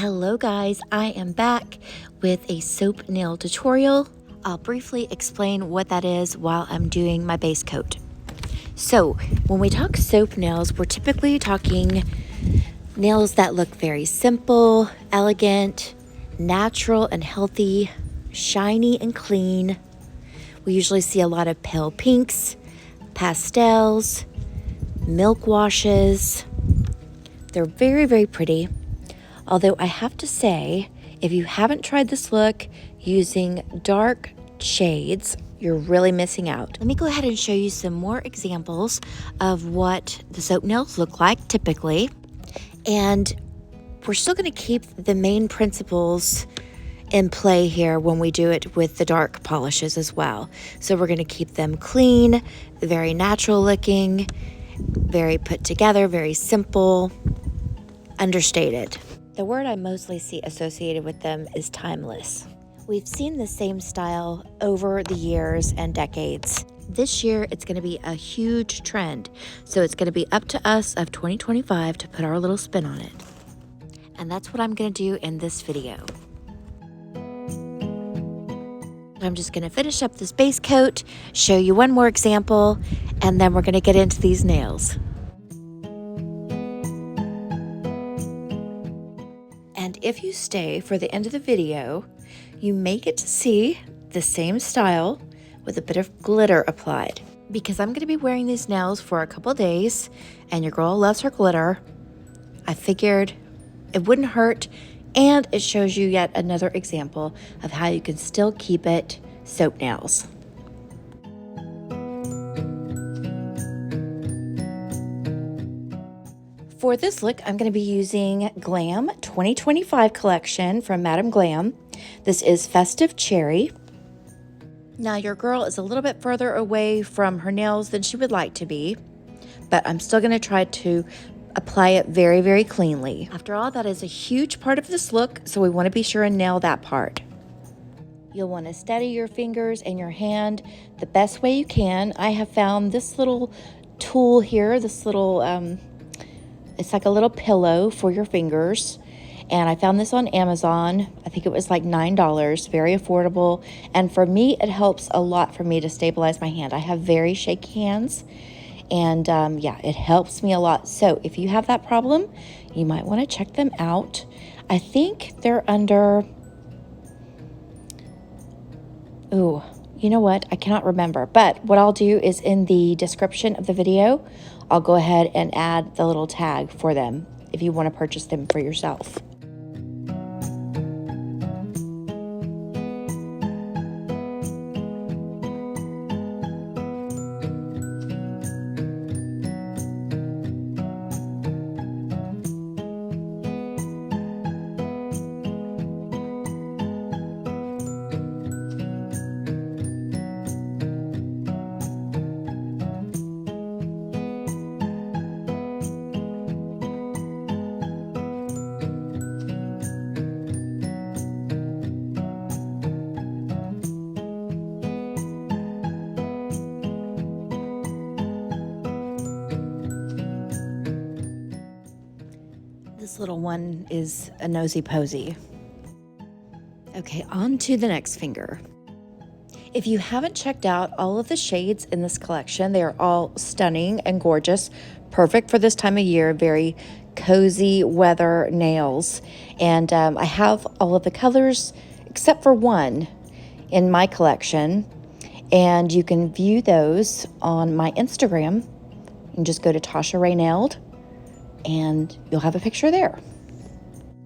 Hello guys, I am back with a soap nail tutorial. I'll briefly explain what that is while I'm doing my base coat. So when we talk soap nails, we're typically talking nails that look very simple, elegant, natural and healthy, shiny and clean. We usually see a lot of pale pinks, pastels, milk washes. They're very, very pretty. Although I have to say, if you haven't tried this look using dark shades, you're really missing out. Let me go ahead and show you some more examples of what the soap nails look like typically. And we're still going to keep the main principles in play here when we do it with the dark polishes as well. So we're going to keep them clean, very natural looking, very put together, very simple, understated. The word I mostly see associated with them is timeless. We've seen the same style over the years and decades. This year, it's going to be a huge trend. So it's going to be up to us of 2025 to put our little spin on it. And that's what I'm going to do in this video. I'm just going to finish up this base coat, show you one more example, and then we're going to get into these nails. And if you stay for the end of the video, you may get to see the same style with a bit of glitter applied. Because I'm going to be wearing these nails for a couple days, and your girl loves her glitter, I figured it wouldn't hurt, and it shows you yet another example of how you can still keep it soap nails. For this look, I'm going to be using Glam 2025 collection from Madam Glam. This is Festive Cherry. Now, your girl is a little bit further away from her nails than she would like to be, but I'm still going to try to apply it very, very cleanly. After all, that is a huge part of this look, so we want to be sure and nail that part. You'll want to steady your fingers and your hand the best way you can. I have found this little tool here, this little it's like a little pillow for your fingers. And I found this on Amazon. I think it was like $9, very affordable. And for me, it helps a lot for me to stabilize my hand. I have very shaky hands. And yeah, it helps me a lot. So if you have that problem, you might want to check them out. I think they're under, ooh, you know what? I cannot remember. But what I'll do is in the description of the video, I'll go ahead and add the little tag for them if you want to purchase them for yourself. This little one is a nosy posy. Okay, on to the next finger. If you haven't checked out all of the shades in this collection, they are all stunning and gorgeous, perfect for this time of year, very cozy weather nails. And I have all of the colors except for one in my collection. And you can view those on my Instagram. You can just go to Tosharaenailed and you'll have a picture there.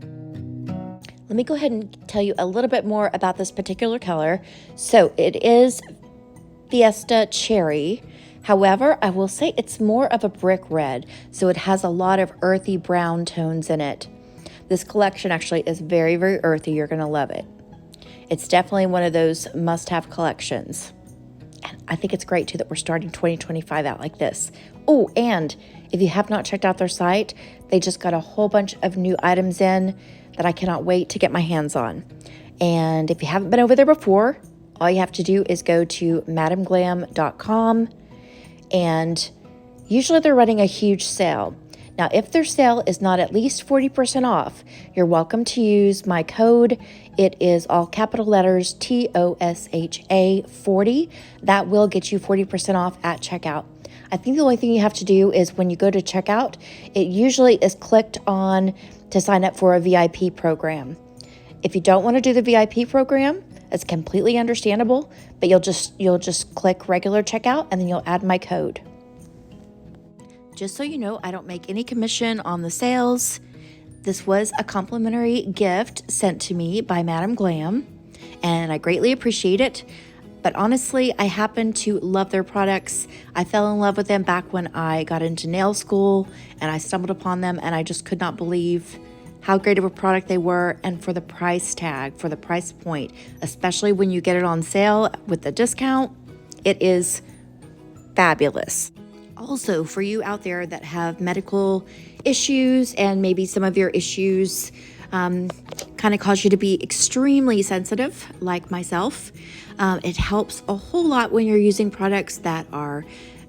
Let me go ahead and tell you a little bit more about this particular color. So it is Fiesta Cherry. However, I will say it's more of a brick red. So it has a lot of earthy brown tones in it. This collection actually is very, very earthy. You're going to love it. It's definitely one of those must-have collections. And I think it's great too that we're starting 2025 out like this. Oh, and if you have not checked out their site, they just got a whole bunch of new items in that I cannot wait to get my hands on. And if you haven't been over there before, all you have to do is go to madamglam.com, and usually they're running a huge sale. Now, if their sale is not at least 40% off, you're welcome to use my code. It is all capital letters TOSHA 40. That will get you 40% off at checkout. I think the only thing you have to do is when you go to checkout, it usually is clicked on to sign up for a VIP program. If you don't want to do the VIP program, it's completely understandable, but you'll just click regular checkout and then you'll add my code. Just so you know, I don't make any commission on the sales. This was a complimentary gift sent to me by Madam Glam, and I greatly appreciate it. But honestly, I happen to love their products. I fell in love with them back when I got into nail school, and I stumbled upon them, and I just could not believe how great of a product they were, and for the price tag, for the price point, especially when you get it on sale with the discount, it is fabulous. Also, for you out there that have medical issues and maybe some of your issues kind of cause you to be extremely sensitive, like myself, it helps a whole lot when you're using products that are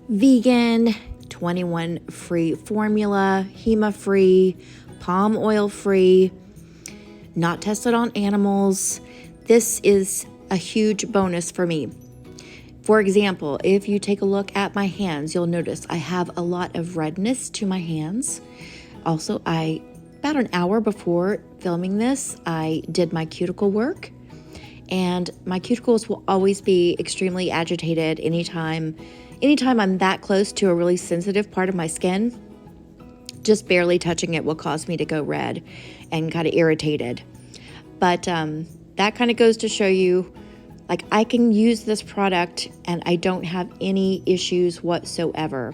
vegan, 21 free formula, HEMA free, palm oil free, not tested on animals. This is a huge bonus for me. For example, if you take a look at my hands, you'll notice I have a lot of redness to my hands. Also, about an hour before filming this, I did my cuticle work, and my cuticles will always be extremely agitated anytime I'm that close to a really sensitive part of my skin. Just barely touching it will cause me to go red and kind of irritated. But that kind of goes to show you, like, I can use this product and I don't have any issues whatsoever.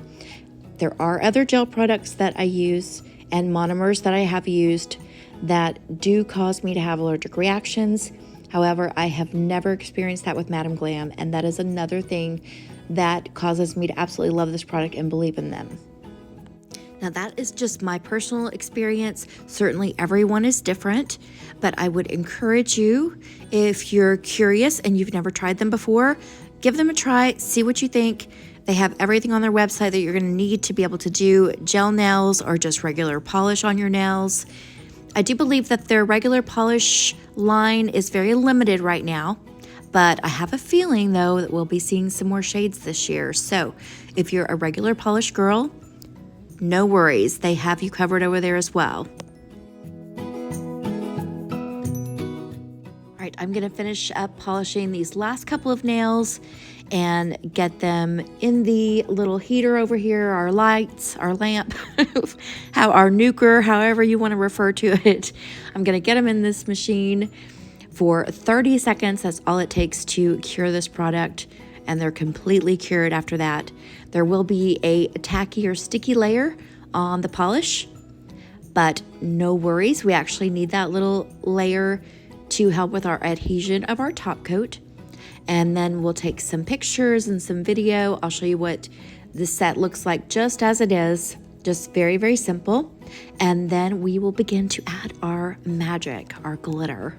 There are other gel products that I use and monomers that I have used that do cause me to have allergic reactions. However, I have never experienced that with Madam Glam, and that is another thing that causes me to absolutely love this product and believe in them. Now, that is just my personal experience. Certainly everyone is different, but I would encourage you, if you're curious and you've never tried them before, give them a try, see what you think. They have everything on their website that you're going to need to be able to do gel nails or just regular polish on your nails. I do believe that their regular polish line is very limited right now, but I have a feeling, though, that we'll be seeing some more shades this year. So if you're a regular polish girl, no worries, they have you covered over there as well. All right, I'm gonna finish up polishing these last couple of nails and get them in the little heater over here, our lights, our lamp, our nuker, however you wanna refer to it. I'm gonna get them in this machine for 30 seconds. That's all it takes to cure this product, and they're completely cured after that. There will be a tacky or sticky layer on the polish, but no worries. We actually need that little layer to help with our adhesion of our top coat. And then we'll take some pictures and some video. I'll show you what the set looks like just as it is, just very, very simple. And then we will begin to add our magic, our glitter.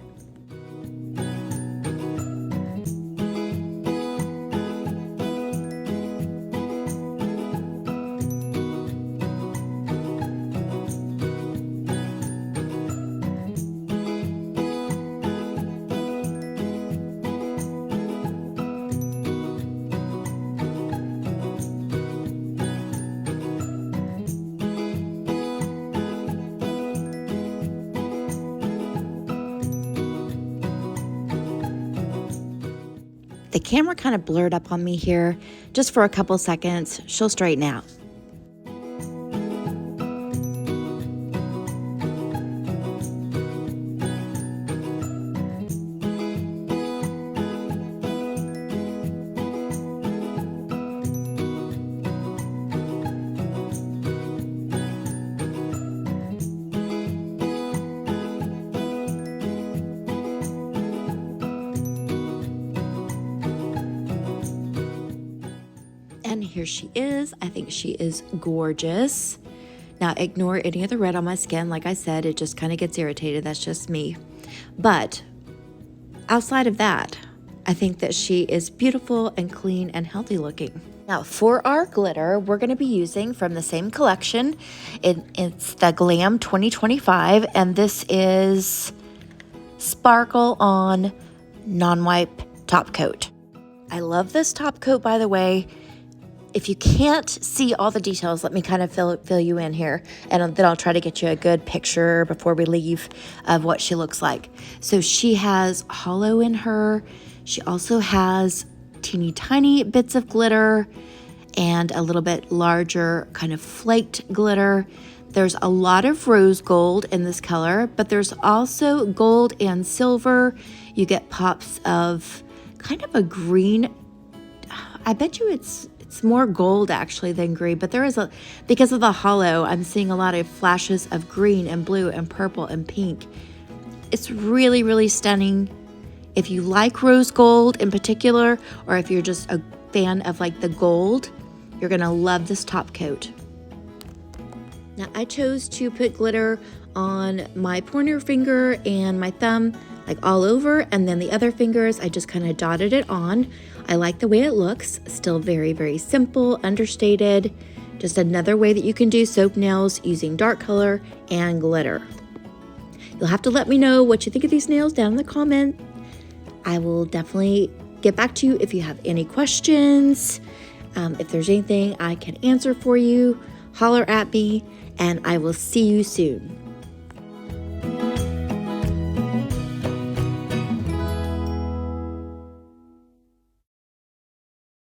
The camera kind of blurred up on me here just for a couple seconds. She'll straighten out. And here she is. I think she is gorgeous. Now, ignore any of the red on my skin. Like I said, it just kind of gets irritated. That's just me. But outside of that, I think that she is beautiful and clean and healthy looking. Now for our glitter, we're going to be using from the same collection. It's the Glam 2025, and this is Sparkle On Non-Wipe Top Coat. I love this top coat, by the way. If you can't see all the details, let me kind of fill you in here, and then I'll try to get you a good picture before we leave of what she looks like. So she has hollow in her. She also has teeny tiny bits of glitter and a little bit larger kind of flaked glitter. There's a lot of rose gold in this color, but there's also gold and silver. You get pops of kind of a green. I bet you it's more gold actually than green, but there is because of the hollow, I'm seeing a lot of flashes of green and blue and purple and pink. It's really, really stunning. If you like rose gold in particular, or if you're just a fan of like the gold, you're gonna love this top coat. Now I chose to put glitter on my pointer finger and my thumb, like all over, and then the other fingers, I just kind of dotted it on. I like the way it looks, still very, very simple, understated. Just another way that you can do soap nails using dark color and glitter. You'll have to let me know what you think of these nails down in the comment. I will definitely get back to you if you have any questions. If there's anything I can answer for you, holler at me, and I will see you soon.